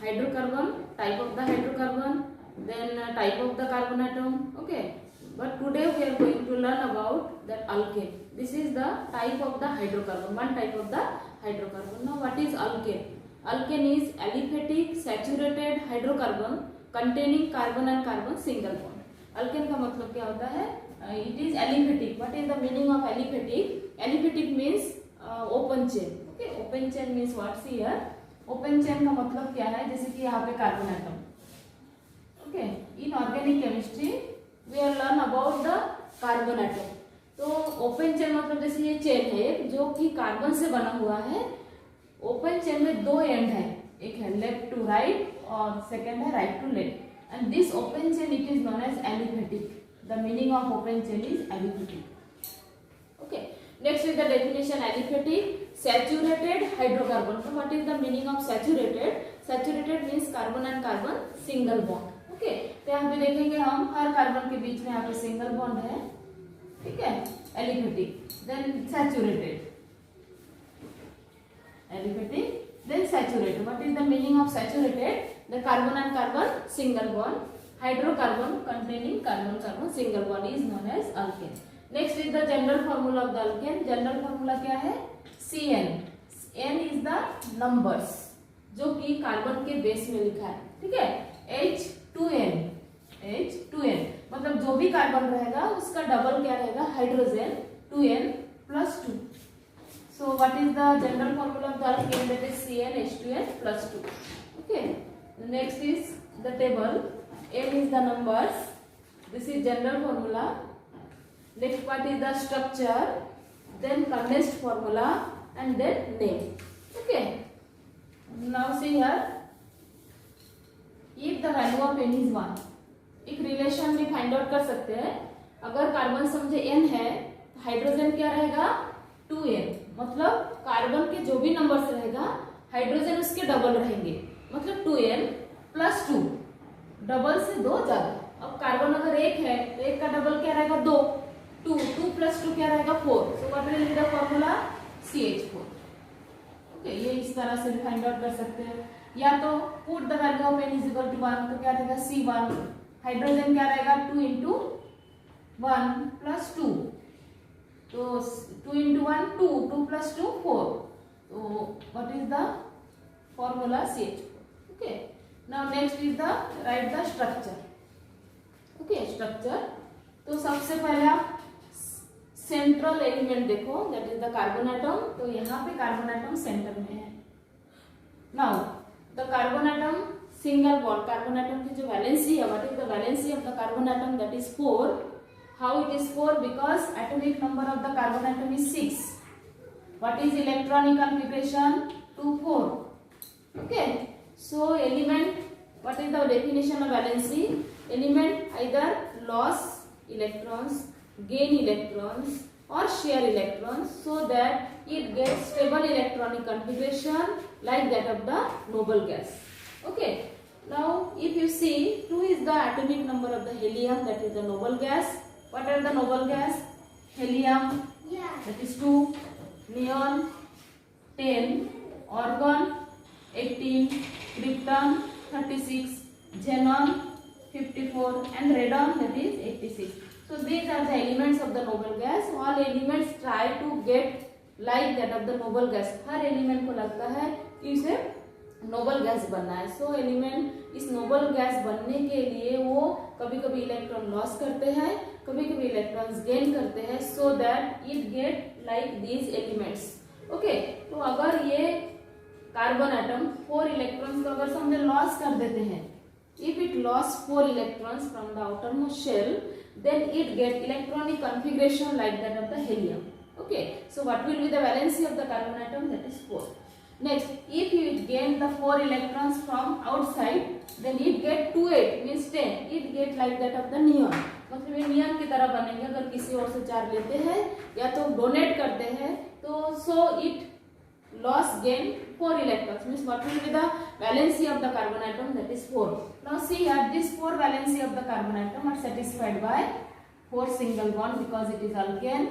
hydrocarbon, type of the hydrocarbon, then type of the carbon atom. Okay, but today we are going to learn about that alkane. This is the type of the hydrocarbon, one type of the hydrocarbon. Now what is alkane? Alkane is aliphatic saturated hydrocarbon containing carbon and carbon single bond. Alkane का मतलब क्या होता है? It is aliphatic. What is the meaning of aliphatic? Aliphatic means open chain. Okay, open chain means what's here? Open chain का मतलब क्या है? जैसे कि यहाँ पे carbon atom. Okay, in organic chemistry we are learn about the carbon atom. तो open chain मतलब जैसे ये चेन है जो कि कार्बन से बना हुआ है. ओपन चेन में दो एंड है, एक है लेफ्ट टू राइट और सेकेंड है right to left. And this open chain it is known as aliphatic. The meaning of open chain is aliphatic. Okay, next is the definition aliphatic saturated hydrocarbon. So what is the meaning of saturated? Saturated means carbon and carbon single bond. Okay, तो यहाँ पे देखेंगे हम हर carbon के बीच में यहाँ पे single bond है. ठीक है, aliphatic, then saturated, aliphatic, then saturated. What is the meaning of saturated? The carbon and carbon single bond. Hydrocarbon containing carbon carbon single bond is known as alkane. Next is the general formula of the alkane. General formula क्या है? Cn. N is the numbers जो कि carbon के base में लिखा है. ठीक है, H2N. H2N मतलब जो भी कार्बन रहेगा उसका डबल क्या रहेगा? Hydrogen 2N plus 2. So what is the general formula of the alkane? That is CnH2n plus 2. Okay, the next is the table. M is the numbers. This is general formula. Next part is the structure, then condensed formula, and then name. Okay. Now see here. If the value of n is 1, एक relation भी find out कर सकते हैं. अगर carbon समझे n है, hydrogen क्या रहेगा? 2n. मतलब कार्बन के जो भी नंबर्स रहेगा हाइड्रोजन उसके डबल रहेंगे. मतलब 2n plus 2. डबल से दो ज्यादा. अब कार्बन अगर एक है तो एक का डबल क्या रहेगा? 2. 2 plus 2 क्या रहेगा? 4. So what will be the formula? CH4. Okay, ये इस तरह से फाइंड आउट कर सकते हैं. या तो put the value of n is equal to 1 तो क्या रहेगा? C1. हाइड्रोजन क्या रहेगा? 2 into 1 plus 2. तो 2 into 1 2. 2 plus 2 4. तो what is the formula? CH4. Okay. Now next is the write the structure. Okay, structure. तो सबसे पहले आप सेंट्रल एलिमेंट देखो, that is the carbon atom. तो यहाँ पे कार्बन एटम सेंटर में है. Now the carbon atom single bond. Carbon atom की जो वैलेंसी है, what is the valency of the carbon atom? That is 4. How it is 4? Because atomic number of the carbon atom is 6. What is electronic configuration? 2 4. Okay, so element, what is the definition of valency? Element either loss electrons, gain electrons or share electrons so that it gets stable electronic configuration like that of the noble gas. Okay, now if you see 2 is the atomic number of the helium, that is the noble gas. What are the noble gas? Helium, that is 2, neon 10, argon 18, krypton 36, xenon 54 and radon that is 86. So these are the elements of the noble gas. All elements try to get like that of the noble gas. Her element को लगता है कि इसे noble gas बनना है. सो element इस noble gas बनने के लिए वो कभी कभी इलेक्ट्रॉन लॉस करते हैं, कभी कभी इलेक्ट्रॉन्स गेन करते हैं, so that it get like these elements. Okay, तो अगर ये कार्बन एटम 4 इलेक्ट्रॉन्स को अगर समझे लॉस कर देते हैं, if it lost 4 electrons from the outermost shell, then it get electronic configuration like that of the helium. Okay, so what will be the valency of the carbon atom? That is 4. Next, if you gain the 4 electrons from outside, then it get 2 8 means 10. It get like that of the neon. मतलब ये नियन की तरह बनेंगे. अगर किसी और से charge लेते हैं या तो डोनेट करते हैं तो so it loss gain 4 electrons means what will be the valency of the carbon atom? That is 4. Now see here, this 4 valency of the carbon atom are satisfied by 4 single bond because it is alkane.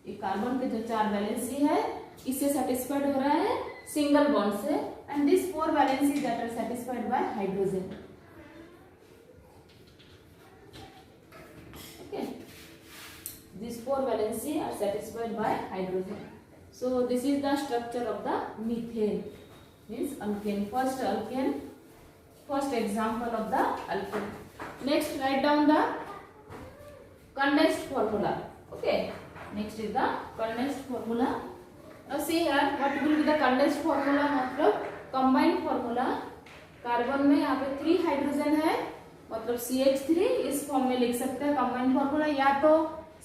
ये carbon के जो 4 valency है इससे satisfied हो रहा है single bond से. and these 4 valencies that are satisfied by hydrogen. Okay, these 4 valencies are satisfied by hydrogen. So this is the structure of the methane, means alkane. First example of the alkane. Next, write down the condensed formula. Okay, next is the condensed formula. Now see here, what will be the condensed formula? मतलब combined formula. Carbon में यहाँ पे 3 hydrogen है, मतलब CH3 इस form में लिख सकते हैं कंबाइंड फॉर्मूला, या तो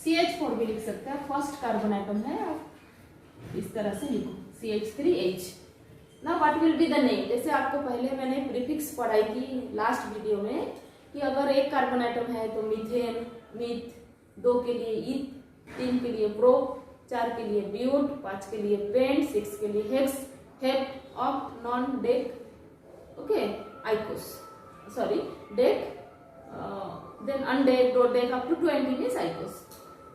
CH4 भी लिख सकते हैं, फर्स्ट कार्बन एटम है, आप इस तरह से लिखो CH3H. ना what will be the name, जैसे आपको पहले मैंने प्रीफिक्स पढ़ाई थी लास्ट वीडियो में कि अगर एक कार्बन एटम है तो मीथेन, मीथ, 2 के लिए ईथ, 3 के लिए प्रो, 4 के लिए ब्यूट, 5 के लिए पेंट, 6 के लिए hex, hep, oct, non, dec, okay, icos, sorry dec, then undec, dodec, up to 20 means icos.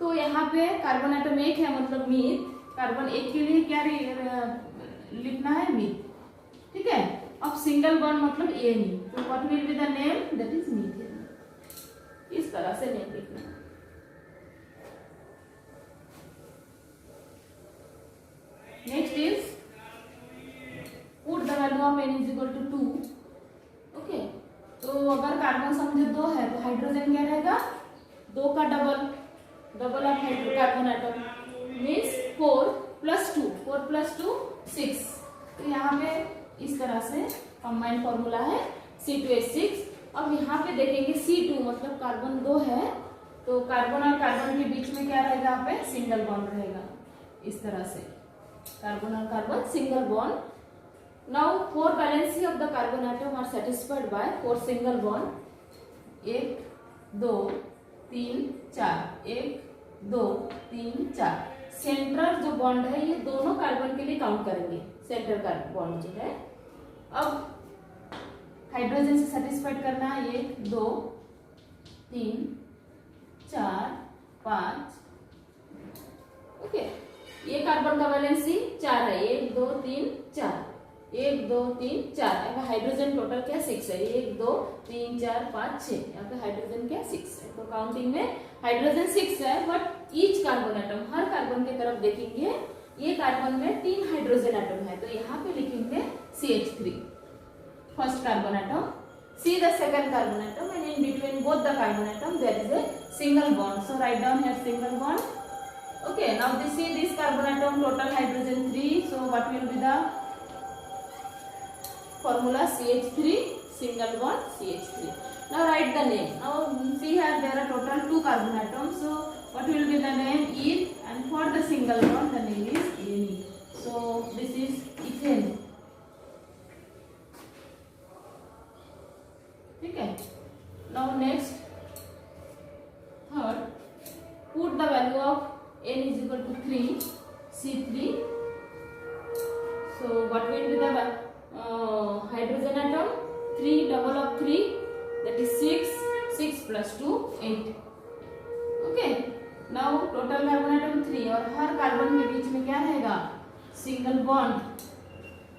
तो यहाँ पे कार्बन एटम एक है मतलब मीथ, कार्बन एक के लिए क्या लिखना है मीथ, ठीक है. अब सिंगल बॉन्ड मतलब ए नहीं, तो what will be the name, that is methane. इस तरह से नेम लिखना है. Next is put the value of n is equal to 2. Okay, तो अगर कार्बन समझे 2 है तो हाइड्रोजन क्या रहेगा, 2 का double of carbon atom means 4 + 2, 4 + 2 6. तो यहाँ पे इस तरह से कंबाइंड फॉर्मूला है C2H6. अब यहाँ पे देखेंगे C2 मतलब कार्बन 2 है, तो कार्बन और कार्बन के बीच में क्या रहेगा, यहाँ पे सिंगल बॉन्ड रहेगा, इस तरह से कार्बन और carbon single bond. Now 4 valency of the carbon atom are satisfied by 4 single bond. 1 2 3 4, 1 2 3 4. Central जो बॉन्ड है ये दोनों कार्बन के लिए काउंट करेंगे, सेंटर का बॉन्ड जो है. अब हाइड्रोजन से सेटिस्फाइड करना है 1 2 3 4 5. ओके, ये कार्बन का वैलेंसी 4 है, 1 2 3 4, 1 2 3 4. यहाँ हाइड्रोजन टोटल क्या 6 है, 1 2 3 4 5 6. यहाँ पे हाइड्रोजन क्या 6 है, तो काउंटिंग में हाइड्रोजन 6 है. But each carbon atom, her carbon की तरफ देखेंगे, ये कार्बन में 3 हाइड्रोजन एटम है, तो यहाँ पे लिखेंगे CH3 first carbon atom. See the second carbon atom, and in between both the carbon atom there is a single bond. So write down here single bond. Okay, now this carbon atom total hydrogen 3. So what will be the formula? CH3 single bond CH3. Now write the name. Now see here there are total 2 carbon atoms. So what will be the name? Eth, and for the single bond the name is ene. So this is ethane. ठीक है. Now next, third, put the value of n is equal to 3, C3. So what will be the hydrogen atom? 3 double of 3, that is 6. 6 plus 2 8. Okay. Now total carbon atom 3 और हर carbon के बीच में क्या रहेगा, single bond.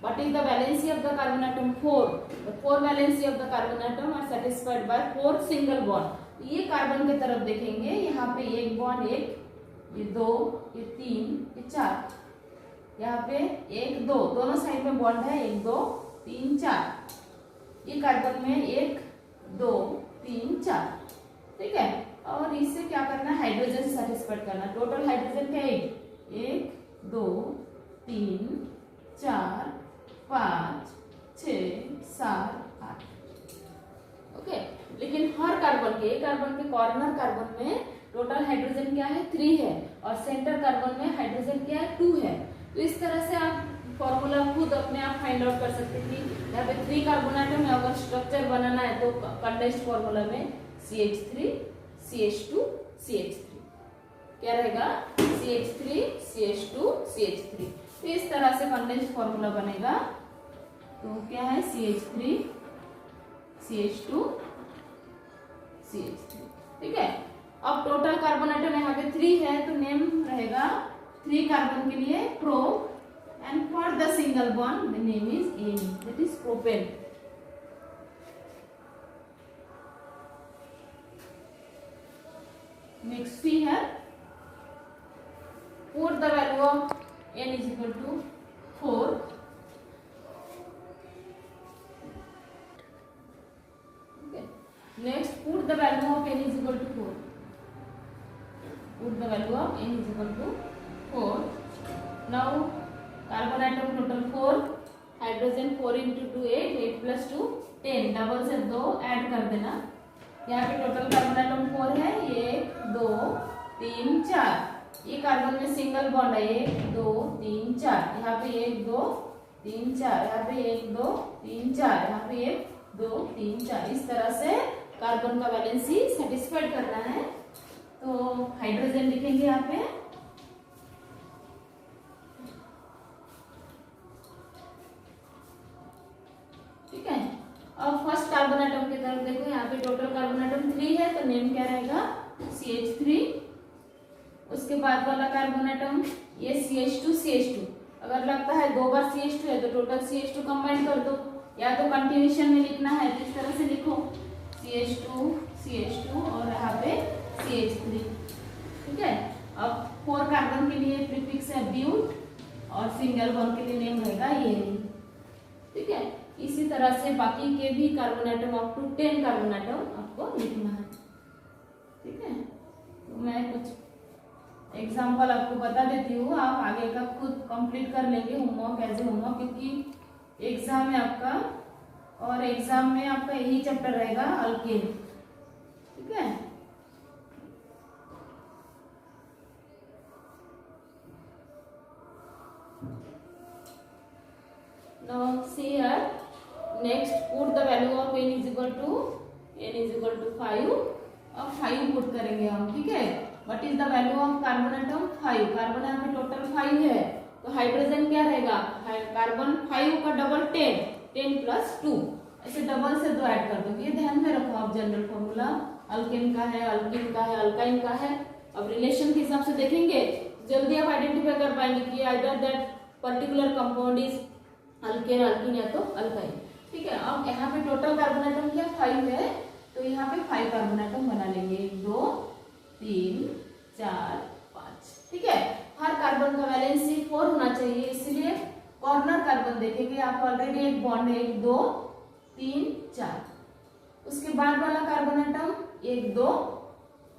What is the valency of the carbon atom? 4. The 4 valency of the carbon atom are satisfied by 4 single bond. ये carbon की तरफ देखेंगे, यहाँ पे एक बॉन्ड, एक, ये 2, ये 3, ये 4. यहाँ पे 1 2 दोनों साइड में बॉन्ड है, 1 2 3 4. ये कार्बन में 1 2 3 4. ठीक है. और इससे क्या करना है, हाइड्रोजन से सेटिस्फाइड करना. टोटल हाइड्रोजन क्या है, 1 2 3 4 5 6 7 8. ओके, लेकिन हर कार्बन के कॉर्नर कार्बन में टोटल हाइड्रोजन क्या है, 3 है, और सेंटर कार्बन में हाइड्रोजन क्या है, 2 है. तो इस तरह से आप फॉर्मूला खुद अपने आप फाइंड आउट कर सकते हैं कि यहाँ पे 3 कार्बन एटम है, अगर स्ट्रक्चर बनाना है तो कंडेंस्ड फॉर्मूला में CH3 CH2 CH3 क्या रहेगा, CH3 CH2 CH3. तो इस तरह से कंडेंस्ड फॉर्मूला बनेगा. तो क्या है, CH3 CH2 CH3. ठीक है. अब टोटल कार्बन एटम यहाँ पे 3 है, तो नेम रहेगा 3 कार्बन के लिए pro and for the single bond the name is Ane, that is propane. Next we have put the value of N is equal to 4. Okay. Next put the value of N is equal to 4. Put the value of N is equal to 4. Now carbon atom total 4, hydrogen 4 into 2 8, 8 plus 2 10, double से 2 add कर देना। यहाँ पे total carbon atom 4 है, 1 2 3 4। ये carbon में single bond है, 1 2 3 4। यहाँ पे 1 2 3 4, यहाँ पे 1 2 3 4, यहाँ पे 1 2 3 4। इस तरह से कार्बन का वैलेंसी सेटिस्फाइड करना है। तो हाइड्रोजन लिखेंगे यहाँ पे, ठीक है। अब फर्स्ट कार्बन एटम की तरफ देखो, यहाँ पे टोटल कार्बन एटम 3 है तो नेम क्या रहेगा CH3। उसके बाद वाला कार्बन एटम ये CH2। अगर लगता है 2 बार CH2 है तो टोटल CH2 कंबाइन कर दो, या तो कंटिन्यूएशन में लिखना है तो इस तरह से लिखो CH2 और यहाँ पे CH3, ठीक है। अब 4 कार्बन के लिए प्रीफिक्स है ब्यूट और सिंगल बॉन्ड के लिए नेम रहेगा ये, ठीक है। इसी तरह से बाकी के भी carbon atom up to 10 carbon atom आपको लिखना है, ठीक है। तो मैं कुछ एग्जांपल आपको बता देती हूँ, आप आगे का खुद कंप्लीट कर लेंगे होमवर्क एज ए होमवर्क, क्योंकि एग्जाम में आपका और एग्जाम में आपका यही चैप्टर रहेगा अल्केन, ठीक है। Now see here, next put the value of n is equal to 5। अब 5 पुट करेंगे हम, ठीक है। What is the value of carbon atom 5। Carbon यहाँ पे टोटल 5 है तो हाइड्रोजन क्या रहेगा, कार्बन 5 का डबल 10 प्लस 2, ऐसे डबल से 2 ऐड कर दो। ये ध्यान में रखो आप, जनरल फॉर्मूला अल्केन का है, अल्कीन का है, अल्काइन का है। अब रिलेशन के हिसाब से देखेंगे जल्दी आप आइडेंटिफाई कर पाएंगे कि either that particular compound is alkane, alkyne या तो अल्काइन, ठीक है। अब यहाँ पे टोटल कार्बन एटम क्या 5 है तो यहाँ पे 5 कार्बन एटम बना लेंगे, 1 2 3 4 5, ठीक है। हर कार्बन का वैलेंसी 4 होना चाहिए, इसलिए कॉर्नर कार्बन देखेंगे आप, ऑलरेडी एक बॉन्ड है 1 2 3 4। उसके बाद वाला कार्बन एटम 1 2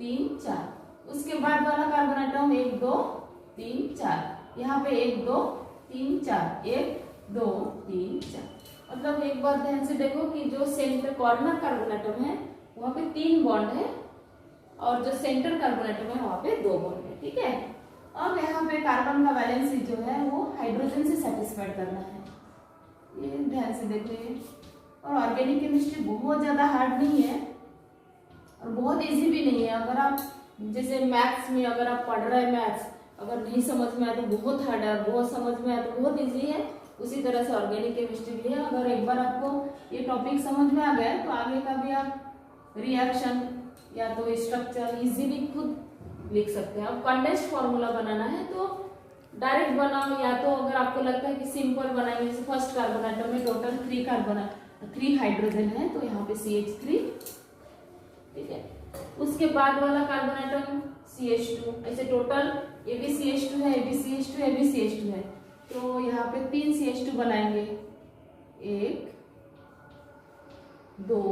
3 4। उसके बाद वाला कार्बन एटम 1 2 3 4। यहाँ पे 1 2 3 4, 1 2 3 4। मतलब एक बार ध्यान से देखो कि जो सेंटर कॉर्नर कार्बन एटम है वहाँ पे 3 बॉन्ड है और जो सेंटर कार्बन एटम है वहाँ पे 2 बॉन्ड है, ठीक है। अब यहाँ पे कार्बन का वैलेंसी जो है वो हाइड्रोजन से सेटिस्फाइड करना है, ये ध्यान से देखिए। और ऑर्गेनिक केमिस्ट्री बहुत ज्यादा हार्ड नहीं है और बहुत इजी भी नहीं है। अगर आप जैसे मैथ्स में अगर आप पढ़ रहे हैं, मैथ्स अगर नहीं समझ में आया तो बहुत हार्ड है, और बहुत समझ में आया तो बहुत इजी है। उसी तरह से ऑर्गेनिक केमिस्ट्री भी है। अगर एक बार आपको ये टॉपिक समझ में आ गया तो आगे का भी आप रिएक्शन या तो स्ट्रक्चर इजीली खुद लिख सकते हैं। अब कंडेंस्ड फार्मूला बनाना है तो डायरेक्ट बनाओ, या तो अगर आपको लगता है कि सिंपल बनाएंगे, जैसे फर्स्ट कार्बन एटम में टोटल 3 हाइड्रोजन है तो यहाँ पे CH3, ठीक है। उसके बाद वाला कार्बन एटम CH2, ऐसे टोटल ये भी CH2 है, ये भी CH2 है, ये भी CH2 है, तो यहाँ पे 3 CH2 बनाएंगे, 1 2,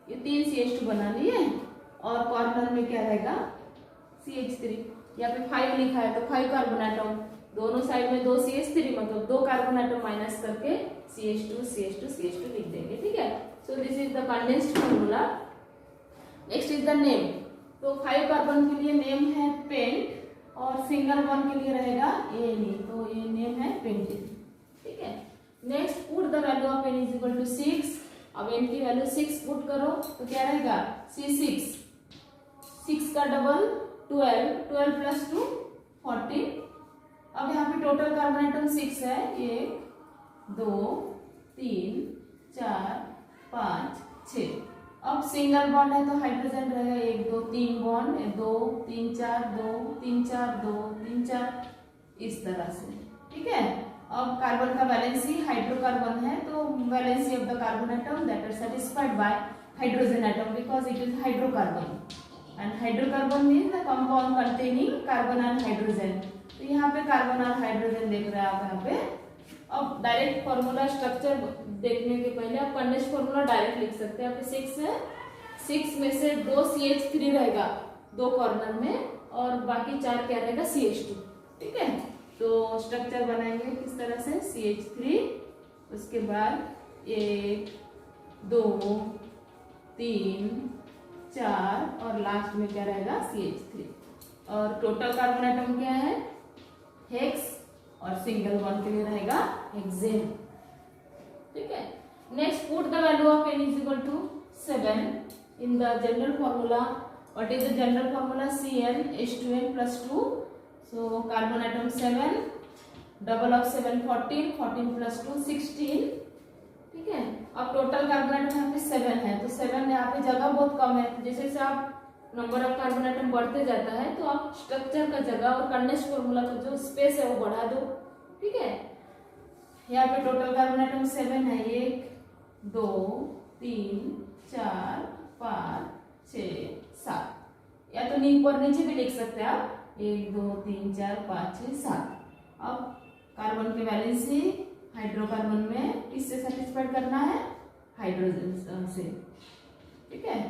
ये 3 CH2 बना लिए। और कॉर्नर में क्या रहेगा CH3, यहाँ पे 5 लिखा है तो 5 कार्बन एटम, दोनों साइड में 2 CH3, मतलब 2 कार्बन एटम माइनस करके CH2 लिख देंगे, ठीक है। So this is the condensed formula. Next is the name. तो 5 कार्बन के लिए नेम है पेंट और सिंगल बॉन्ड के लिए रहेगा Ane, तो ये नेम है पेंटिन, ठीक है। Next put the value of N is equal to 6। अब N की वैल्यू 6 पुट करो तो क्या रहेगा C6, 6 का डबल 12 प्लस 2 14। अब यहाँ पे टोटल कार्बन एटम 6 है, 1 2 3 4 5 6। अब सिंगल बॉन्ड है तो हाइड्रोजन रहेगा 1 2 3 बॉन्ड, 2 3 4 2 3 4 2 3 4, इस तरह से, ठीक है। अब कार्बन का वैलेंसी हाइड्रोकार्बन है, तो valency of the carbon atom that are satisfied by hydrogen atom because it is hydrocarbon and hydrocarbon means the compound containing carbon and hydrogen. तो यहाँ पे कार्बन और हाइड्रोजन देख रहे हैं आप यहाँ पे। अब डायरेक्ट फॉर्मूला स्ट्रक्चर देखने के पहले आप कंडेंस्ड फॉर्मूला डायरेक्ट लिख सकते हैं। यहाँ पे 6 है, 6 में से 2 CH3 रहेगा 2 कॉर्नर में और बाकी 4 क्या रहेगा CH2। ठीक है, तो स्ट्रक्चर बनाएंगे किस तरह से, CH3, उसके बाद 1 2 3 4 और लास्ट में क्या रहेगा CH3। और टोटल कार्बन एटम क्या है, हेक्स, और सिंगल बॉन्ड के लिए रहेगा हेक्सेन। ठीक है, next put the value of n is equal to 7 in the general formula. What is the general formula, CnH2n+2। So carbon atom 7, double of 7 14, 14 + 2 16। ठीक है, अब टोटल कार्बन एटम यहाँ पे 7 है, तो 7 यहाँ पे जगह बहुत कम है, जैसे जैसे आप नंबर ऑफ कार्बन एटम बढ़ते जाता है तो आप स्ट्रक्चर का जगह और कंडेंस्ड फॉर्मूला का जो स्पेस है वो बढ़ा दो। ठीक है, यहाँ पे टोटल कार्बन एटम 7 है, 1 2 3 4 5 6 7, या तो ऊपर नीचे भी लिख सकते हैं आप, 1 2 3 4 5 6 7। अब कार्बन की वैलेंसी हाइड्रोकार्बन में किससे सेटिस्फाइड करना है, हाइड्रोजन से। ठीक है,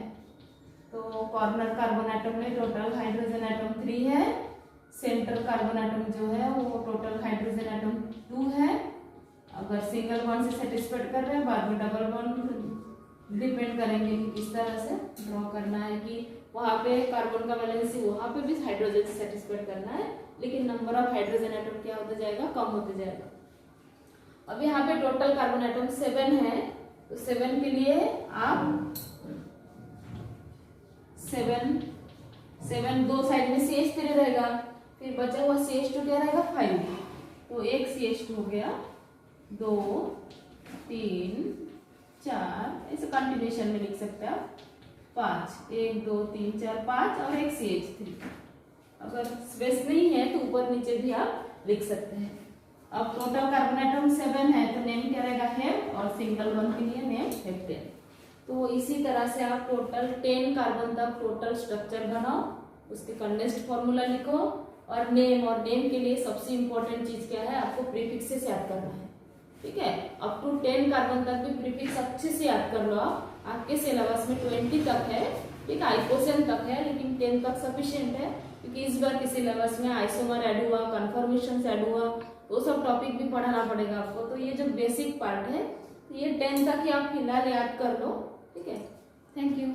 तो कॉर्नर कार्बन एटम में टोटल हाइड्रोजन एटम 3 है, सेंट्रल कार्बन एटम जो है वो टोटल हाइड्रोजन एटम 2 है। अगर सिंगल बॉन्ड से सेटिस्फाइड कर रहे हैं, बाद में डबल बॉन्ड डिपेंड करेंगे कि किस तरह से ड्रॉ करना है, कि वहाँ पे कार्बन का वैलेंसी वहाँ पे भी हाइड्रोजन से सेटिस्फाइड करना है, लेकिन नंबर ऑफ हाइड्रोजन एटम क्या होता जाएगा, कम होते जाएगा। अब यहाँ पे टोटल कार्बन एटम 7 है, तो 7 के लिए आप 7 दो साइड में CH3 रहेगा, फिर बचा हुआ CH2 क्या रहेगा 5, तो एक CH2 हो गया, 2 3 4, ऐसे कंटिन्यूशन में लिख सकते हैं आप, 5 1 2 3 4 5 और एक CH3। अगर स्पेस नहीं है तो ऊपर नीचे भी आप लिख सकते हैं। अब टोटल कार्बन एटम 7 है, तो नेम क्या रहेगा, हेप, और सिंगल बॉन्ड के लिए नेम हेप्टेन। तो इसी तरह से आप टोटल 10 कार्बन तक टोटल स्ट्रक्चर बनाओ, उसके कंडेंस्ड फॉर्मूला लिखो, और नेम के लिए सबसे इंपॉर्टेंट चीज क्या है, आपको प्रीफिक्स से याद करना है। ठीक है, अप टू 10 कार्बन तक भी प्रीफिक्स अच्छे से याद कर लो आप। आपके सिलेबस में 20 तक है, ठीक है, आइकोसेन तक है, लेकिन 10 तक सफिशिएंट है, क्योंकि इस बार के सिलेबस में आइसोमर ऐड हुआ, कन्फर्मेशन ऐड हुआ, वो सब टॉपिक भी पढ़ाना पड़ेगा आपको। तो ये जो बेसिक पार्ट है, ये 10 तक ही आप फिलहाल याद कर लो। ठीक है, थैंक यू।